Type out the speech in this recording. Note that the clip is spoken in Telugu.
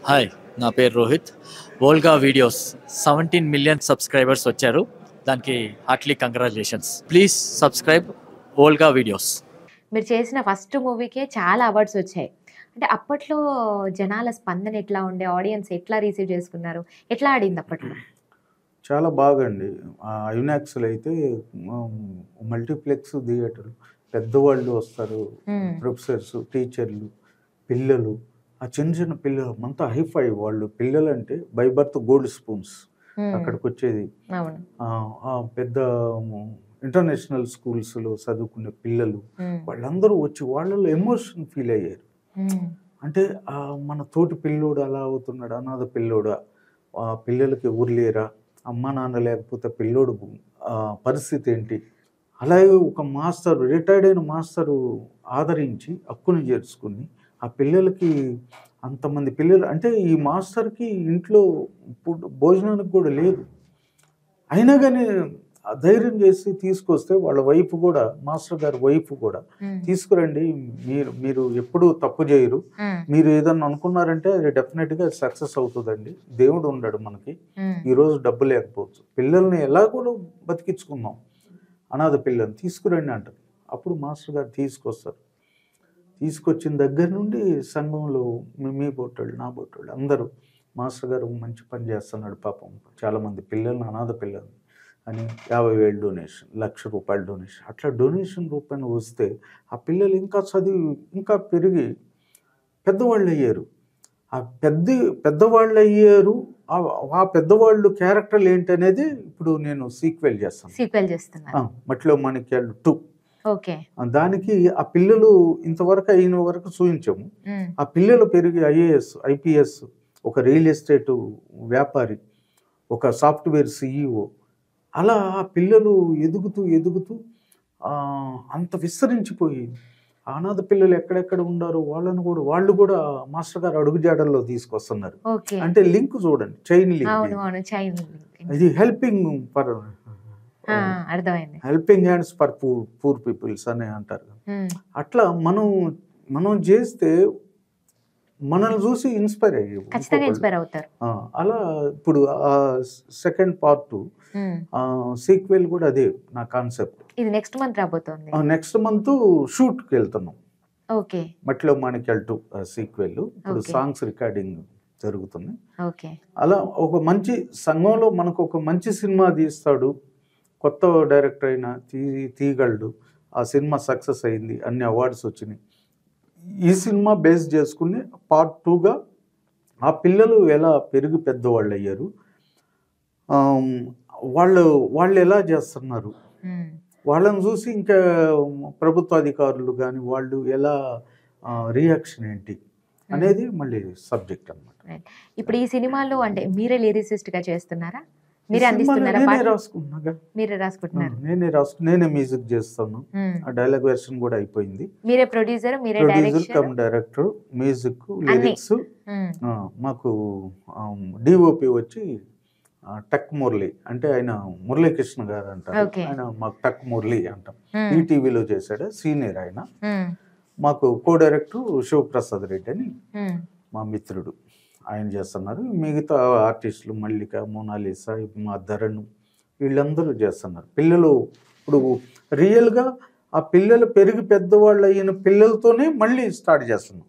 హాయ్, నా పేరు Rohit. Volga videos 17 million subscribers వచ్చారు. దానికి Hartley congratulations. Please subscribe Volga videos. మీరు చేసిన ఫస్ట్ మూవీకే చాలా అవార్డ్స్ వచ్చాయి. అంటే అప్పట్లో జనాల స్పందన ఎట్లా ఉండే? ఆడియన్స్ ఎట్లా రిసీవ్ చేసుకున్నారు? ఎట్లా ఆడింది అప్పట్లో? చాలా బాగండి. ఐనాక్స్‌లో అయితే మల్టీప్లెక్స్ థియేటర్ పెద్దవాళ్ళు వస్తారు. హ్మ్. ప్రొఫెసర్స్, టీచర్లు, పిల్లలు, ఆ చిన్న చిన్న పిల్లలు అంతా హైఫై వాళ్ళు. పిల్లలంటే బై బర్త్ గోల్డ్ స్పూన్స్ హ్మ్. అక్కడికొచ్చేది. అవును. ఆ పెద్ద ఇంటర్నేషనల్ స్కూల్స్‌లో చదువుకునే పిల్లలు హ్మ్. వాళ్ళందరూ వచ్చి వాళ్ళలో ఎమోషన్ ఫీల్ అయ్యారు. హ్మ్. అంటే మన తోటి పిల్లోడు అలా అవుతున్నాడు, అనాథ పిల్లోడా, పిల్లలకి ఎవరు లేరా, అమ్మా నాన్న లేకపోతే పిల్లోడు పరిస్థితి ఏంటి, అలాగే ఒక మాస్టర్, రిటైర్డ్ అయిన మాస్టరు ఆదరించి హక్కును చేర్చుకుని ఆ పిల్లలకి, అంతమంది పిల్లలు అంటే ఈ మాస్టర్కి ఇంట్లో భోజనానికి కూడా లేదు, అయినా కానీ ఆ ధైర్యం చేసి తీసుకొస్తే వాళ్ళ వైఫ్ కూడా, మాస్టర్ గారి వైఫ్ కూడా హ్మ్. తీసుకురండి, మీరు మీరు ఎప్పుడూ తప్పు చేయరు, హ్మ్. మీరు ఏదన్నా అనుకున్నారంటే అది డెఫినెట్గా సక్సెస్ అవుతుందండి, దేవుడు ఉన్నాడు మనకి, హ్మ్. ఈరోజు డబ్బు లేకపోవచ్చు, పిల్లల్ని ఎలా కూడా బతికించుకుందాం, అనాథ పిల్లల్ని తీసుకురండి అంటారు. అప్పుడు మాస్టర్ గారు తీసుకొస్తారు. తీసుకొచ్చిన దగ్గర నుండి సంఘంలో మీ బొట్టోళ్ళు, నా బొట్టోళ్ళు అందరూ, మాస్టర్ గారు మంచి పని చేస్తున్నాడు పాపం, చాలామంది పిల్లల్ని, అనాథ పిల్లల్ని అని 50,000 డొనేషన్, ₹1,00,000 డొనేషన్, అట్లా డొనేషన్ రూపాయన వస్తే ఆ పిల్లలు ఇంకా చదివి ఇంకా పెరిగి పెద్దవాళ్ళు అయ్యారు. ఆ పెద్దవాళ్ళు అయ్యారు. ఆ పెద్దవాళ్ళు క్యారెక్టర్లు ఏంటనేది ఇప్పుడు నేను సీక్వెల్ చేస్తాను. సీక్వెల్ చేస్తున్నారు. మట్టిలో మాణిక్యాలు 2. ఓకే. దానికి ఆ పిల్లలు ఇంతవరకు అయిన వరకు చూయించాము. హ్మ్. ఆ పిల్లలు పెరిగి ఐఏఎస్, ఐపీఎస్, ఒక రియల్ ఎస్టేటు వ్యాపారి, ఒక సాఫ్ట్‌వేర్ సీఈఓ, అలా ఆ పిల్లలు ఎదుగుతూ, ఎదుగుతూ అంత విస్తరించిపోయి, ఆ అనాథ పిల్లలు ఎక్కడెక్కడ ఉండారో వాళ్ళు కూడా మాస్టర్ గారు అడుగుజాడల్లో తీసుకొస్తున్నారు. ఓకే. అంటే లింక్ చూడండి, చైన్ లింక్ అవును. ఇది. అవును. చైన్ ఇది హెల్పింగ్ ఫర్ ఆ! అర్థమైంది. Helping hands for poor peoples అని అంటారు. హ్మ్. అట్లా మనం చేస్తే మనల్ని చూసి ఇన్స్పైర్ అయ్యి ఖచ్చితంగా ఇంకొకళ్ళు. ఇన్‌స్పైర్ అవుతారు. అలా ఇప్పుడు సెకండ్ పార్ట్ హ్మ్. సీక్వెల్ కూడా అదే నా కాన్సెప్ట్. ఇది నెక్స్ట్ మంత్ రాబోతోంది. నెక్స్ట్ మంత్ షూట్‌కి వెళ్తున్నాం. ఓకే. మట్టిలో మాణిక్యాలు 2 సీక్వెల్. ఇప్పుడు ఓకే. సాంగ్స్ రికార్డింగ్ జరుగుతుంది. ఓకే. అలా ఒక మంచి సంఘంలో మనకు ఒక మంచి సినిమా తీస్తాడు, కొత్త డైరెక్టర్ అయినా తీయగలడు, ఆ సినిమా సక్సెస్ అయింది, అన్ని అవార్డ్స్ వచ్చినాయి. ఈ సినిమా బేస్ చేసుకుని పార్ట్ 2గా ఆ పిల్లలు ఎలా పెరిగి పెద్దవాళ్ళు అయ్యారు, వాళ్ళు వాళ్ళు ఎలా చేస్తున్నారు, హ్మ్. వాళ్ళని చూసి ఇంకా ప్రభుత్వ అధికారులు కానీ వాళ్ళు ఎలా రియాక్షన్ ఏంటి అనేది మళ్ళీ సబ్జెక్ట్ అన్నమాట. రైట్. ఇప్పుడు ఈ సినిమాలో అంటే మీరే లిరిసిస్ట్‌గా చేస్తున్నారా? ఈ మీరే సినిమాని అందిస్తున్నారా నేనే పాటలు? రాసుకుంటున్నాగా. మీరే రాసుకుంటున్నారు. నేనే మ్యూజిక్ చేస్తాను. హ్మ్. ఆ డైలాగ్ వెర్షన్ కూడా అయిపోయింది. మీరే ప్రొడ్యూసర్, మీరే producer direction come director, music, అన్నీ. లిరిక్స్. హ్మ్. మాకు డిఓపి వచ్చి టక్ మురళి, అంటే ఆయన మురళీకృష్ణ గారు అంటారు, ఓకే. ఆయన మాకు టక్ మురళి అంటాం. హ్మ్. ఈటీవీలో చేశాడు, సీనియర్ ఆయన. హ్మ్. మాకు కో డైరెక్టర్ శివప్రసాద్ రెడ్డి అని హ్మ్. మా మిత్రుడు, ఆయన చేస్తున్నారు. మిగతా ఆర్టిస్టులు మల్లిక, మోనాలిసా, మా ధరణు, వీళ్ళందరూ చేస్తున్నారు. పిల్లలు ఇప్పుడు రియల్గా ఆ పిల్లలు పెరిగి పెద్దవాళ్ళు అయిన పిల్లలతోనే మళ్ళీ స్టార్ట్ చేస్తున్నాం.